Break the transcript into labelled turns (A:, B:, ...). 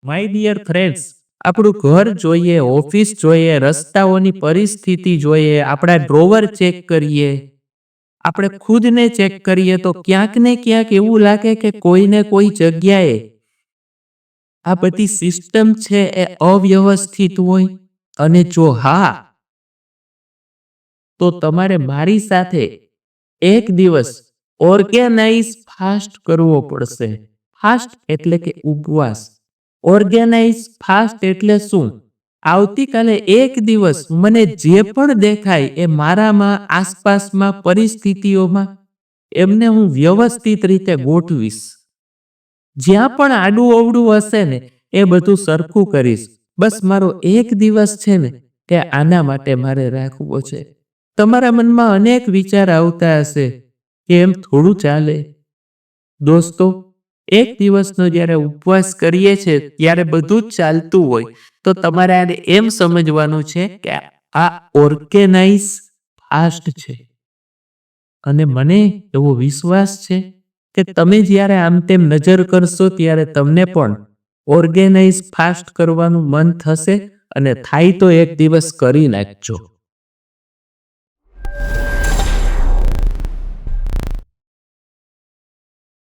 A: My dear friends, આપણું ઘર જોઈએ, ઓફિસ જોઈએ, રસ્તાઓની પરિસ્થિતિ જોઈએ, આપણા ડ્રોવર ચેક કરીએ, આપણે ખુદને ચેક કરીએ તો ક્યાંક ને ક્યાંક એવું લાગે કે કોઈને કોઈ જગ્યાએ આ બધી સિસ્ટમ છે એ અવ્યવસ્થિત હોય. અને જો હા, તો તમારે મારી સાથે એક દિવસ ઓર્ગેનાઇઝ ફાસ્ટ કરવો પડશે. ફાસ્ટ એટલે કે ઉપવાસ. ઓર્ગેનાઇઝ ફાસ્ટ એટલે શું? આવતીકાલે એક દિવસ મને જે પણ દેખાય એ મારામાં, આસપાસમાં, પરિસ્થિતિઓમાં એમને હું વ્યવસ્થિત રીતે ગોઠવીશ. જ્યાં પણ આડું અવડું હશે ને એ બધું સરખું કરીશ. બસ મારો એક દિવસ છે ને તે આના માટે મારે રાખવો છે. તમારા મનમાં અનેક વિચાર આવતા હશે કે એમ થોડું ચાલે. દોસ્તો, એક દિવસનો જ્યારે ઉપવાસ કરીએ છે ત્યારે બધું જ ચાલતું હોય, તો તમારે આને એમ સમજવાનું છે કે આ ઓર્ગેનાઇઝ ફાસ્ટ છે. અને મને એવો વિશ્વાસ છે કે તમે જ્યારે આમ તેમ નજર કરશો ત્યારે તમને પણ ઓર્ગેનાઇઝ ફાસ્ટ કરવાનું મન થશે, અને થાય તો એક દિવસ કરી નાખજો.